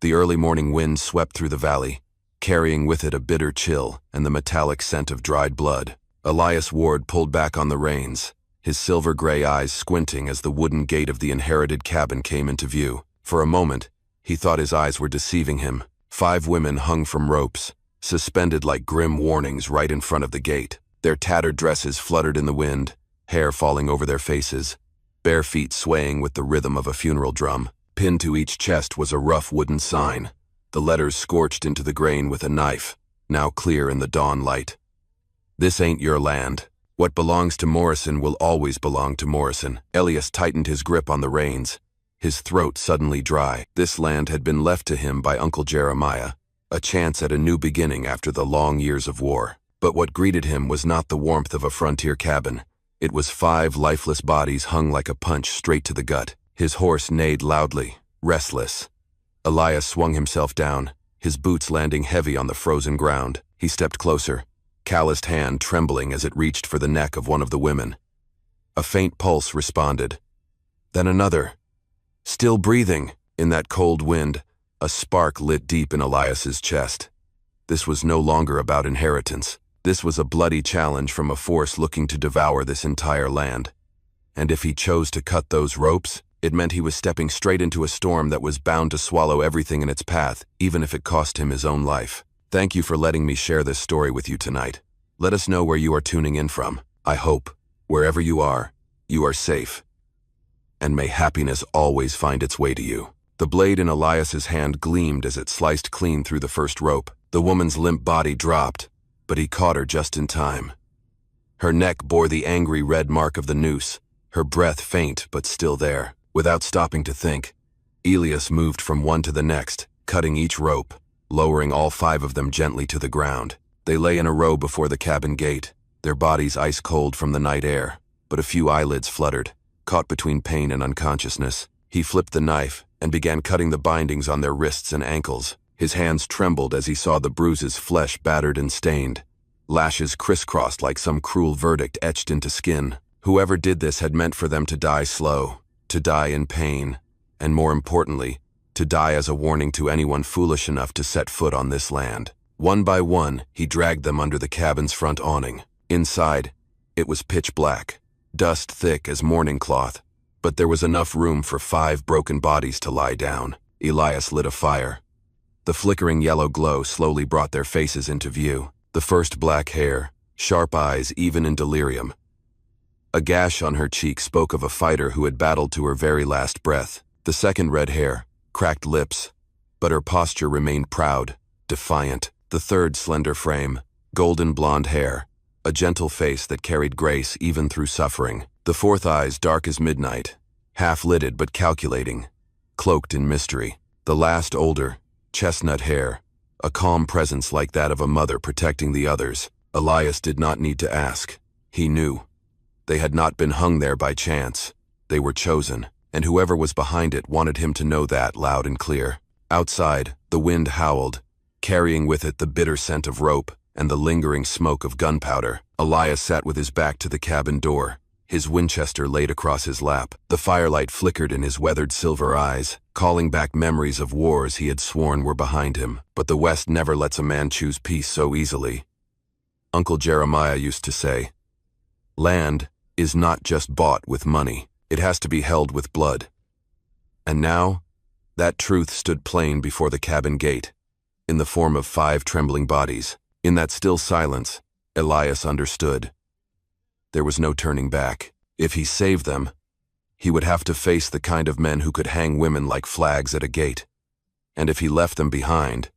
The early morning wind swept through the valley, carrying with it a bitter chill and the metallic scent of dried blood. Elias Ward pulled back on the reins, his silver-gray eyes squinting as the wooden gate of the inherited cabin came into view. For a moment, he thought his eyes were deceiving him. 5 women hung from ropes, suspended like grim warnings right in front of the gate. Their tattered dresses fluttered in the wind, hair falling over their faces, bare feet swaying with the rhythm of a funeral drum. Pinned to each chest was a rough wooden sign, the letters scorched into the grain with a knife, now clear in the dawn light. "This ain't your land. What belongs to Morrison will always belong to Morrison." Elias tightened his grip on the reins, his throat suddenly dry. This land had been left to him by Uncle Jeremiah, a chance at a new beginning after the long years of war. But what greeted him was not the warmth of a frontier cabin. It was 5 lifeless bodies hung like a punch straight to the gut. His horse neighed loudly, restless. Elias swung himself down, his boots landing heavy on the frozen ground. He stepped closer, calloused hand trembling as it reached for the neck of one of the women. A faint pulse responded. Then another. Still breathing. In that cold wind, a spark lit deep in Elias's chest. This was no longer about inheritance. This was a bloody challenge from a force looking to devour this entire land. And if he chose to cut those ropes, it meant he was stepping straight into a storm that was bound to swallow everything in its path, even if it cost him his own life. Thank you for letting me share this story with you tonight. Let us know where you are tuning in from. I hope, wherever you are safe. And may happiness always find its way to you. The blade in Elias's hand gleamed as it sliced clean through the first rope. The woman's limp body dropped, but he caught her just in time. Her neck bore the angry red mark of the noose, her breath faint but still there. Without stopping to think, Elias moved from one to the next, cutting each rope, lowering all 5 of them gently to the ground. They lay in a row before the cabin gate, their bodies ice-cold from the night air, but a few eyelids fluttered, caught between pain and unconsciousness. He flipped the knife and began cutting the bindings on their wrists and ankles. His hands trembled as he saw the bruises, flesh battered and stained, lashes crisscrossed like some cruel verdict etched into skin. Whoever did this had meant for them to die slow, to die in pain, and more importantly, to die as a warning to anyone foolish enough to set foot on this land. One by one, he dragged them under the cabin's front awning. Inside, it was pitch black, dust thick as mourning cloth, but there was enough room for 5 broken bodies to lie down. Elias lit a fire. The flickering yellow glow slowly brought their faces into view. The first black hair, sharp eyes even in delirium. A gash on her cheek spoke of a fighter who had battled to her very last breath. The second red hair, cracked lips, but her posture remained proud, defiant. The third slender frame, golden blonde hair, a gentle face that carried grace even through suffering. The fourth eyes dark as midnight, half-lidded but calculating, cloaked in mystery. The last older, chestnut hair, a calm presence like that of a mother protecting the others. Elias did not need to ask. He knew. They had not been hung there by chance. They were chosen, and whoever was behind it wanted him to know that loud and clear. Outside, the wind howled, carrying with it the bitter scent of rope and the lingering smoke of gunpowder. Elias sat with his back to the cabin door, his Winchester laid across his lap. The firelight flickered in his weathered silver eyes, calling back memories of wars he had sworn were behind him. But the West never lets a man choose peace so easily. Uncle Jeremiah used to say, "Land is not just bought with money. It has to be held with blood." And now, that truth stood plain before the cabin gate, in the form of 5 trembling bodies. In that still silence, Elias understood. There was no turning back. If he saved them, he would have to face the kind of men who could hang women like flags at a gate. And if he left them behind,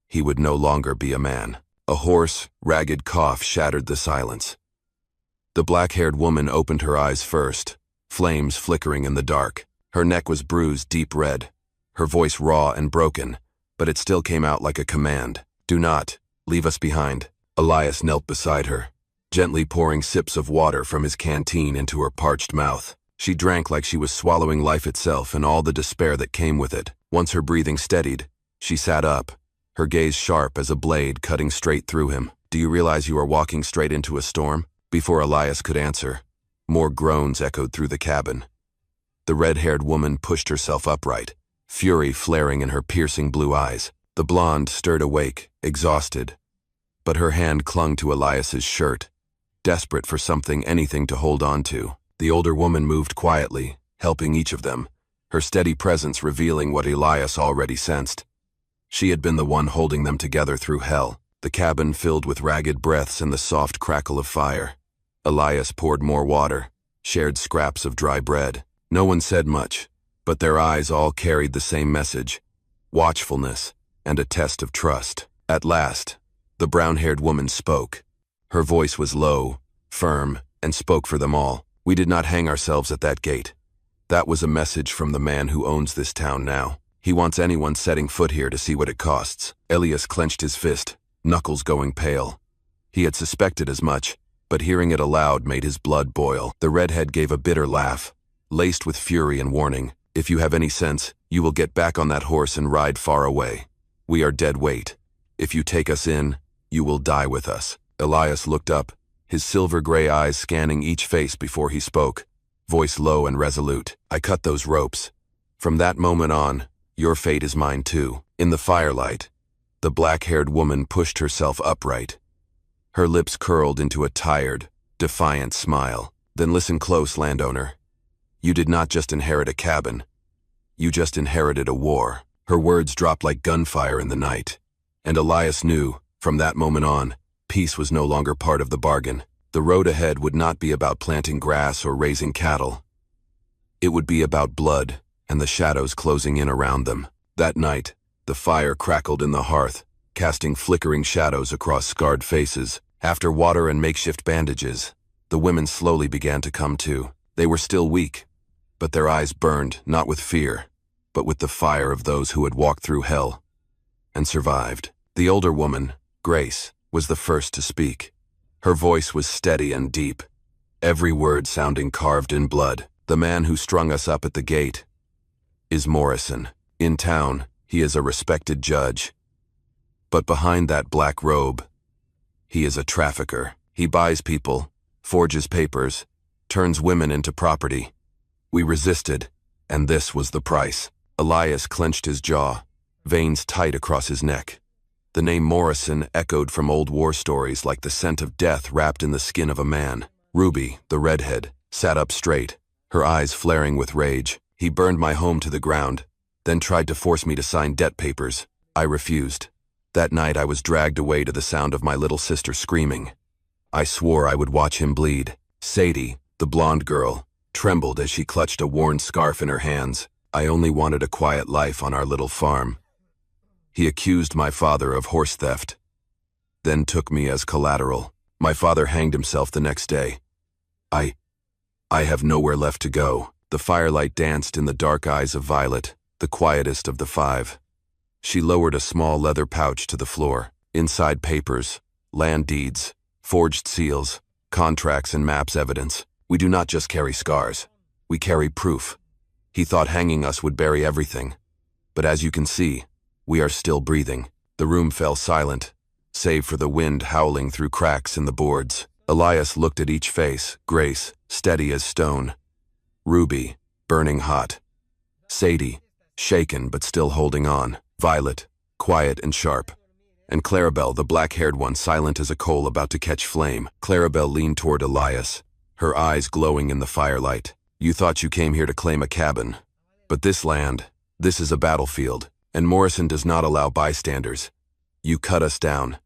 he would no longer be a man. A hoarse, ragged cough shattered the silence. The black-haired woman opened her eyes first, flames flickering in the dark. Her neck was bruised deep red, her voice raw and broken, but it still came out like a command. "Do not leave us behind." Elias knelt beside her, gently pouring sips of water from his canteen into her parched mouth. She drank like she was swallowing life itself and all the despair that came with it. Once her breathing steadied, she sat up, her gaze sharp as a blade cutting straight through him. "Do you realize you are walking straight into a storm?" Before Elias could answer, more groans echoed through the cabin. The red-haired woman pushed herself upright, fury flaring in her piercing blue eyes. The blonde stirred awake, exhausted, but her hand clung to Elias's shirt, desperate for anything to hold on to. The older woman moved quietly, helping each of them, her steady presence revealing what Elias already sensed. She had been the one holding them together through hell, the cabin filled with ragged breaths and the soft crackle of fire. Elias poured more water, shared scraps of dry bread. No one said much, but their eyes all carried the same message: watchfulness and a test of trust. At last, the brown-haired woman spoke. Her voice was low, firm, and spoke for them all. We did not hang ourselves at that gate. That was a message from the man who owns this town now. He wants anyone setting foot here to see what it costs. Elias clenched his fist, knuckles going pale. He had suspected as much, but hearing it aloud made his blood boil. The redhead gave a bitter laugh, laced with fury and warning. If you have any sense, you will get back on that horse and ride far away. We are dead weight. If you take us in, you will die with us. Elias looked up, his silver-gray eyes scanning each face before he spoke, voice low and resolute. I cut those ropes. From that moment on, your fate is mine too. In the firelight, the black-haired woman pushed herself upright. Her lips curled into a tired, defiant smile. Then listen close, landowner. You did not just inherit a cabin. You just inherited a war. Her words dropped like gunfire in the night. And Elias knew, from that moment on, peace was no longer part of the bargain. The road ahead would not be about planting grass or raising cattle. It would be about blood and the shadows closing in around them. That night, the fire crackled in the hearth, casting flickering shadows across scarred faces. After water and makeshift bandages, the women slowly began to come to. They were still weak, but their eyes burned not with fear, but with the fire of those who had walked through hell and survived. The older woman, Grace, was the first to speak. Her voice was steady and deep, every word sounding carved in blood. The man who strung us up at the gate is Morrison. In town, he is a respected judge. But behind that black robe, he is a trafficker. He buys people, forges papers, turns women into property. We resisted, and this was the price. Elias clenched his jaw, veins tight across his neck. The name Morrison echoed from old war stories like the scent of death wrapped in the skin of a man. Ruby, the redhead, sat up straight, her eyes flaring with rage. He burned my home to the ground, then tried to force me to sign debt papers. I refused. That night I was dragged away to the sound of my little sister screaming. I swore I would watch him bleed. Sadie, the blonde girl, trembled as she clutched a worn scarf in her hands. I only wanted a quiet life on our little farm. He accused my father of horse theft, then took me as collateral. My father hanged himself the next day. I have nowhere left to go. The firelight danced in the dark eyes of Violet, the quietest of the five. She lowered a small leather pouch to the floor. Inside papers, land deeds, forged seals, contracts and maps evidence. We do not just carry scars. We carry proof. He thought hanging us would bury everything. But as you can see, we are still breathing. The room fell silent, save for the wind howling through cracks in the boards. Elias looked at each face. Grace, steady as stone. Ruby, burning hot. Sadie, shaken but still holding on. Violet, quiet and sharp. And Clarabelle, the black-haired one, silent as a coal about to catch flame. Clarabelle leaned toward Elias, her eyes glowing in the firelight. You thought you came here to claim a cabin. But this land, this is a battlefield, and Morrison does not allow bystanders. You cut us down.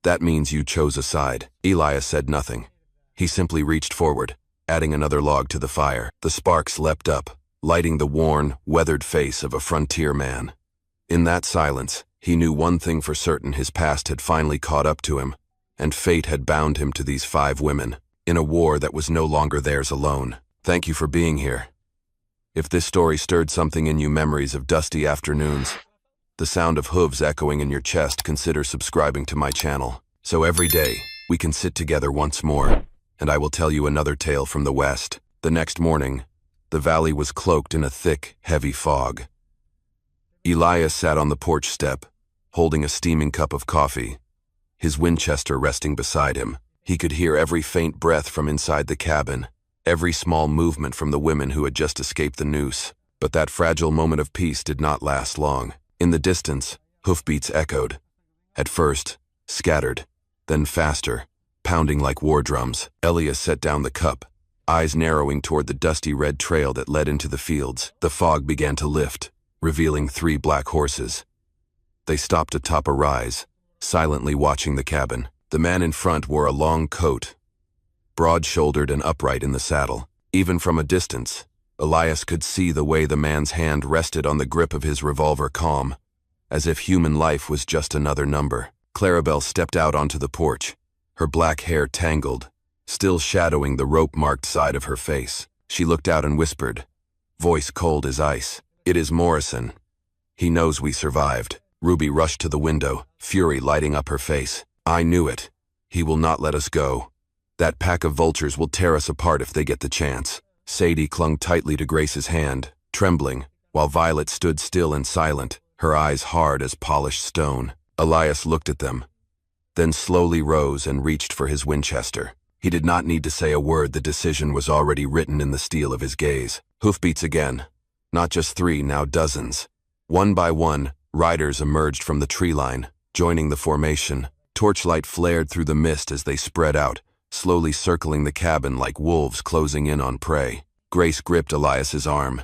That means you chose a side. Elias said nothing. He simply reached forward, adding another log to the fire. The sparks leapt up, lighting the worn, weathered face of a frontier man. In that silence, he knew one thing for certain: his past had finally caught up to him, and fate had bound him to these 5 women, in a war that was no longer theirs alone. Thank you for being here. If this story stirred something in you, memories of dusty afternoons, the sound of hooves echoing in your chest, consider subscribing to my channel. So every day, we can sit together once more, and I will tell you another tale from the West. The next morning, the valley was cloaked in a thick, heavy fog. Elias sat on the porch step, holding a steaming cup of coffee, his Winchester resting beside him. He could hear every faint breath from inside the cabin, every small movement from the women who had just escaped the noose. But that fragile moment of peace did not last long. In the distance, hoofbeats echoed. At first, scattered, then faster, pounding like war drums. Elias set down the cup, eyes narrowing toward the dusty red trail that led into the fields. The fog began to lift, revealing 3 black horses. They stopped atop a rise, silently watching the cabin. The man in front wore a long coat, broad-shouldered and upright in the saddle. Even from a distance, Elias could see the way the man's hand rested on the grip of his revolver, calm, as if human life was just another number. Clarabelle stepped out onto the porch, her black hair tangled, still shadowing the rope-marked side of her face. She looked out and whispered, voice cold as ice, "It is Morrison. He knows we survived." Ruby rushed to the window, fury lighting up her face. "I knew it. He will not let us go. That pack of vultures will tear us apart if they get the chance." Sadie clung tightly to Grace's hand, trembling, while Violet stood still and silent, her eyes hard as polished stone. Elias looked at them, then slowly rose and reached for his Winchester. He did not need to say a word. The decision was already written in the steel of his gaze. Hoofbeats again. Not just 3, now dozens. One by one, riders emerged from the tree line, joining the formation. Torchlight flared through the mist as they spread out, slowly circling the cabin like wolves closing in on prey. Grace gripped Elias's arm.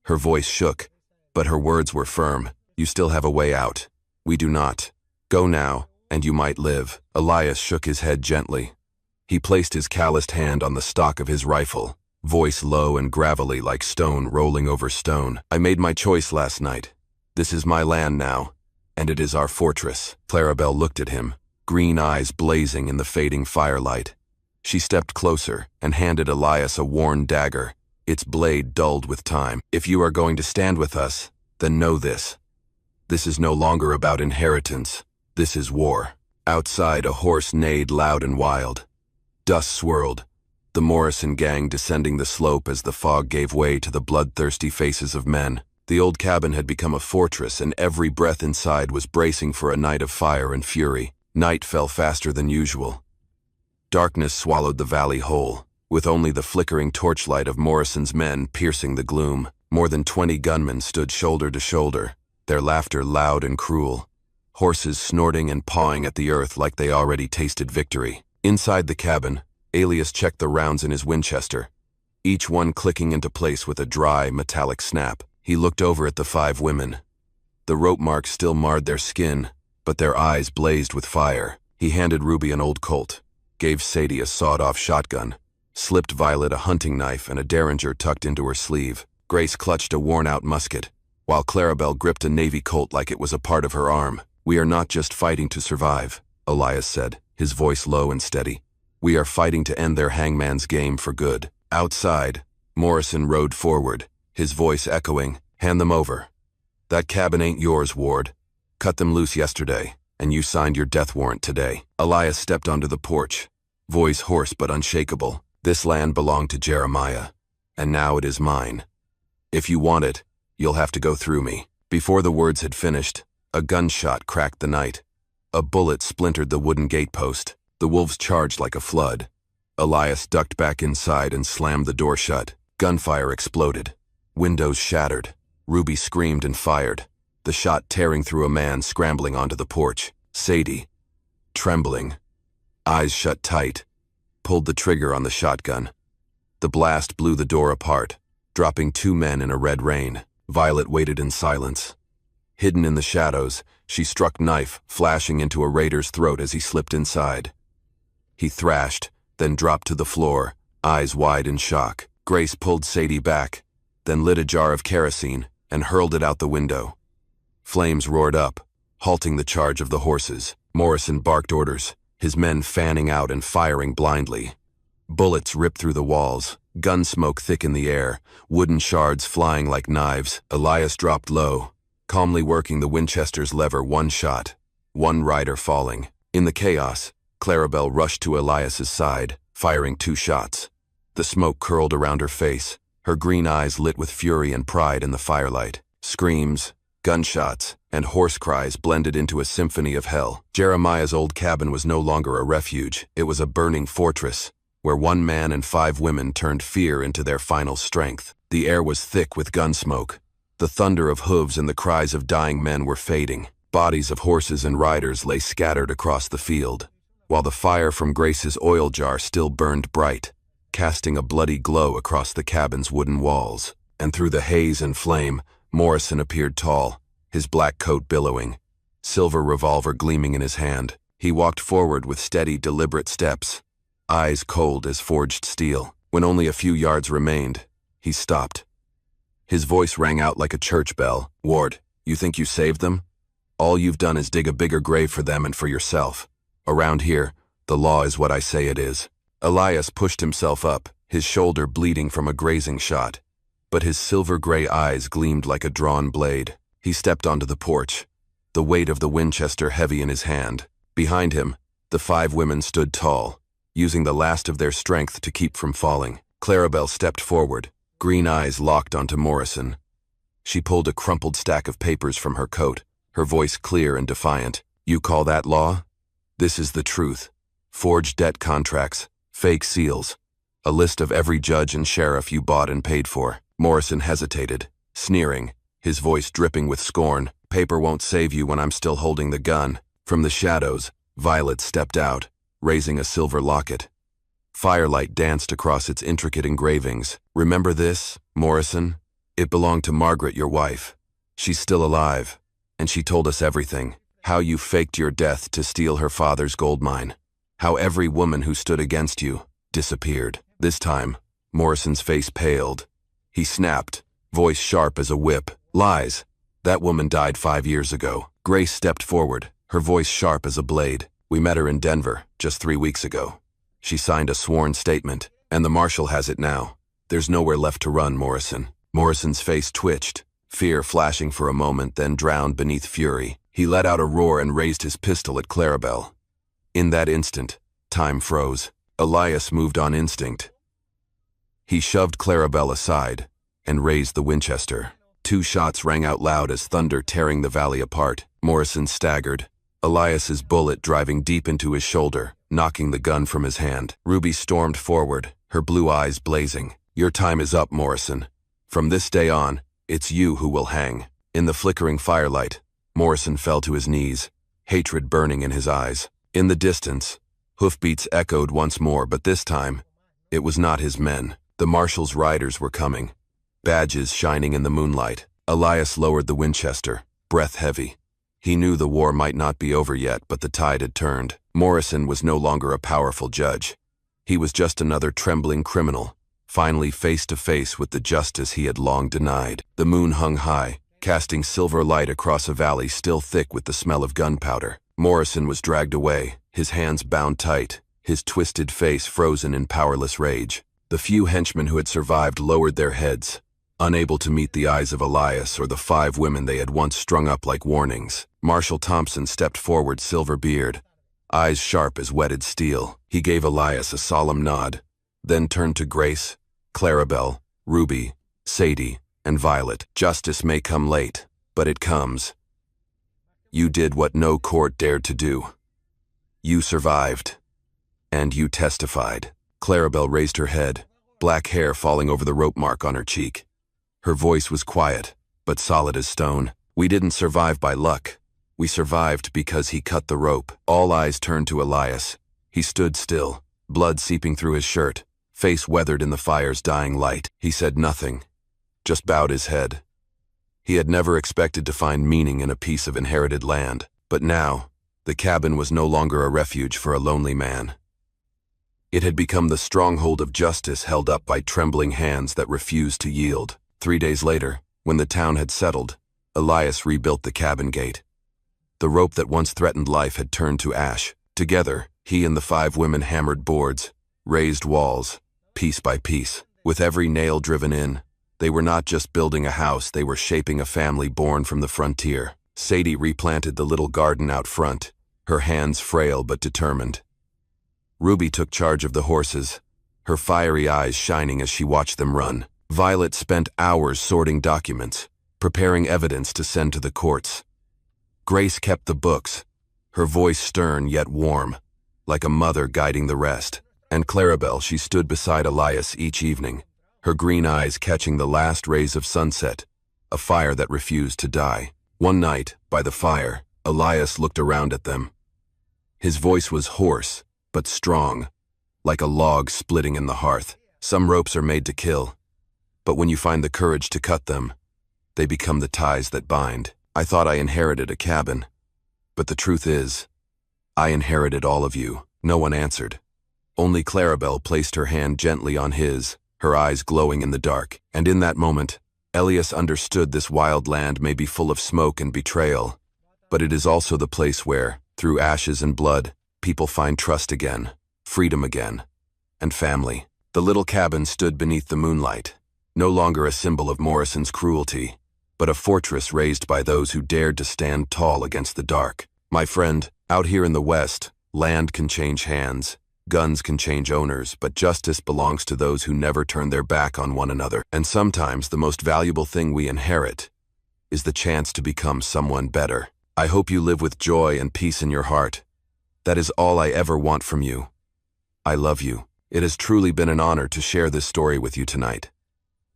Her voice shook, but her words were firm. "You still have a way out. We do not. Go now, and you might live." Elias shook his head gently. He placed his calloused hand on the stock of his rifle, voice low and gravelly like stone rolling over stone. "I made my choice last night. This is my land now, and it is our fortress." Clarabelle looked at him, green eyes blazing in the fading firelight. She stepped closer and handed Elias a worn dagger, its blade dulled with time. "If you are going to stand with us, then know this. This is no longer about inheritance. This is war." Outside, a horse neighed loud and wild. Dust swirled, the Morrison gang descending the slope as the fog gave way to the bloodthirsty faces of men. The old cabin had become a fortress, and every breath inside was bracing for a night of fire and fury. Night fell faster than usual. Darkness swallowed the valley whole, with only the flickering torchlight of Morrison's men piercing the gloom. More than 20 gunmen stood shoulder to shoulder, their laughter loud and cruel, horses snorting and pawing at the earth like they already tasted victory. Inside the cabin, Elias checked the rounds in his Winchester, each one clicking into place with a dry, metallic snap. He looked over at the 5 women. The rope marks still marred their skin, but their eyes blazed with fire. He handed Ruby an old Colt, gave Sadie a sawed-off shotgun, slipped Violet a hunting knife and a derringer tucked into her sleeve. Grace clutched a worn-out musket, while Clarabelle gripped a Navy Colt like it was a part of her arm. "We are not just fighting to survive," Elias said, his voice low and steady. "We are fighting to end their hangman's game for good." Outside, Morrison rode forward, his voice echoing, "Hand them over. That cabin ain't yours, Ward. Cut them loose yesterday, and you signed your death warrant today." Elias stepped onto the porch, voice hoarse but unshakable. "This land belonged to Jeremiah, and now it is mine. If you want it, you'll have to go through me." Before the words had finished, a gunshot cracked the night. A bullet splintered the wooden gatepost. The wolves charged like a flood. Elias ducked back inside and slammed the door shut. Gunfire exploded. Windows shattered. Ruby screamed and fired, the shot tearing through a man scrambling onto the porch. Sadie, trembling, eyes shut tight, pulled the trigger on the shotgun. The blast blew the door apart, dropping 2 men in a red rain. Violet waited in silence. Hidden in the shadows, she struck knife, flashing into a raider's throat as he slipped inside. He thrashed, then dropped to the floor, eyes wide in shock. Grace pulled Sadie back, then lit a jar of kerosene and hurled it out the window. Flames roared up, halting the charge of the horses. Morrison barked orders, his men fanning out and firing blindly. Bullets ripped through the walls, gun smoke thick in the air, wooden shards flying like knives. Elias dropped low, calmly working the Winchester's lever. 1 shot, 1 rider falling. In the chaos, Clarabelle rushed to Elias's side, firing 2 shots. The smoke curled around her face, her green eyes lit with fury and pride in the firelight. Screams, gunshots, and hoarse cries blended into a symphony of hell. Jeremiah's old cabin was no longer a refuge. It was a burning fortress, where 1 man and 5 women turned fear into their final strength. The The air was thick with gun smoke. The thunder of hooves and the cries of dying men were fading. Bodies of horses and riders lay scattered across the field, while the fire from Grace's oil jar still burned bright, casting a bloody glow across the cabin's wooden walls. And through the haze and flame, Morrison appeared tall, his black coat billowing, silver revolver gleaming in his hand. He walked forward with steady, deliberate steps, eyes cold as forged steel. When only a few yards remained, he stopped. His voice rang out like a church bell. "Ward, you think you saved them? All you've done is dig a bigger grave for them and for yourself. Around here, the law is what I say it is." Elias pushed himself up, his shoulder bleeding from a grazing shot, but his silver-gray eyes gleamed like a drawn blade. He stepped onto the porch, the weight of the Winchester heavy in his hand. Behind him, the 5 women stood tall, using the last of their strength to keep from falling. Clarabelle stepped forward, green eyes locked onto Morrison. She pulled a crumpled stack of papers from her coat, her voice clear and defiant. "You call that law? This is the truth. Forged debt contracts, fake seals, a list of every judge and sheriff you bought and paid for." Morrison hesitated, sneering, his voice dripping with scorn. "Paper won't save you when I'm still holding the gun." From the shadows, Violet stepped out, raising a silver locket. Firelight danced across its intricate engravings. "Remember this, Morrison? It belonged to Margaret, your wife. She's still alive, and she told us everything. How you faked your death to steal her father's gold mine. How every woman who stood against you disappeared." This time, Morrison's face paled. He snapped, voice sharp as a whip. "Lies. That woman died 5 years ago." Grace stepped forward, her voice sharp as a blade. "We met her in Denver, just 3 weeks ago. She signed a sworn statement, and the marshal has it now. There's nowhere left to run, Morrison." Morrison's face twitched, fear flashing for a moment, then drowned beneath fury. He let out a roar and raised his pistol at Clarabelle. In that instant, time froze. Elias moved on instinct. He shoved Clarabelle aside and raised the Winchester. 2 shots rang out loud as thunder tearing the valley apart. Morrison staggered, Elias's bullet driving deep into his shoulder, knocking the gun from his hand. Ruby stormed forward, her blue eyes blazing. "Your time is up, Morrison. From this day on, it's you who will hang." In the flickering firelight, Morrison fell to his knees, hatred burning in his eyes. In the distance, hoofbeats echoed once more, but this time, it was not his men. The marshal's riders were coming, badges shining in the moonlight. Elias lowered the Winchester, breath heavy. He knew the war might not be over yet, but the tide had turned. Morrison was no longer a powerful judge. He was just another trembling criminal, finally face to face with the justice he had long denied. The moon hung high, casting silver light across a valley still thick with the smell of gunpowder. Morrison was dragged away, his hands bound tight, his twisted face frozen in powerless rage. The few henchmen who had survived lowered their heads, unable to meet the eyes of Elias or the 5 women they had once strung up like warnings. Marshal Thompson stepped forward, silver-beard, eyes sharp as whetted steel. He gave Elias a solemn nod, then turned to Grace, Clarabelle, Ruby, Sadie, and Violet. "Justice may come late, but it comes. You did what no court dared to do. You survived, and you testified." Clarabelle raised her head, black hair falling over the rope mark on her cheek. Her voice was quiet, but solid as stone. "We didn't survive by luck. We survived because he cut the rope." All eyes turned to Elias. He stood still, blood seeping through his shirt, face weathered in the fire's dying light. He said nothing, just bowed his head. He had never expected to find meaning in a piece of inherited land, but now, the cabin was no longer a refuge for a lonely man. It had become the stronghold of justice held up by trembling hands that refused to yield. 3 days later, when the town had settled, Elias rebuilt the cabin gate. The rope that once threatened life had turned to ash. Together, he and the 5 women hammered boards, raised walls, piece by piece. With every nail driven in, they were not just building a house, they were shaping a family born from the frontier. Sadie replanted the little garden out front, her hands frail but determined. Ruby took charge of the horses, her fiery eyes shining as she watched them run. Violet spent hours sorting documents, preparing evidence to send to the courts. Grace kept the books, her voice stern yet warm, like a mother guiding the rest. And Clarabelle, she stood beside Elias each evening, her green eyes catching the last rays of sunset, a fire that refused to die. One night, by the fire, Elias looked around at them. His voice was hoarse, but strong, like a log splitting in the hearth. Some ropes are made to kill, but when you find the courage to cut them, they become the ties that bind. I thought I inherited a cabin, but the truth is, I inherited all of you. No one answered. Only Clarabelle placed her hand gently on his, her eyes glowing in the dark. And in that moment, Elias understood this wild land may be full of smoke and betrayal, but it is also the place where, through ashes and blood, people find trust again, freedom again, and family. The little cabin stood beneath the moonlight, no longer a symbol of Morrison's cruelty, but a fortress raised by those who dared to stand tall against the dark. My friend, out here in the West, land can change hands, guns can change owners, but justice belongs to those who never turn their back on one another. And sometimes the most valuable thing we inherit is the chance to become someone better. I hope you live with joy and peace in your heart. That is all I ever want from you. I love you. It has truly been an honor to share this story with you tonight.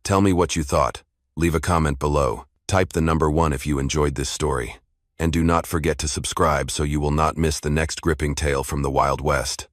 Tell me what you thought. Leave a comment below. Type the number 1 if you enjoyed this story. And do not forget to subscribe so you will not miss the next gripping tale from the Wild West.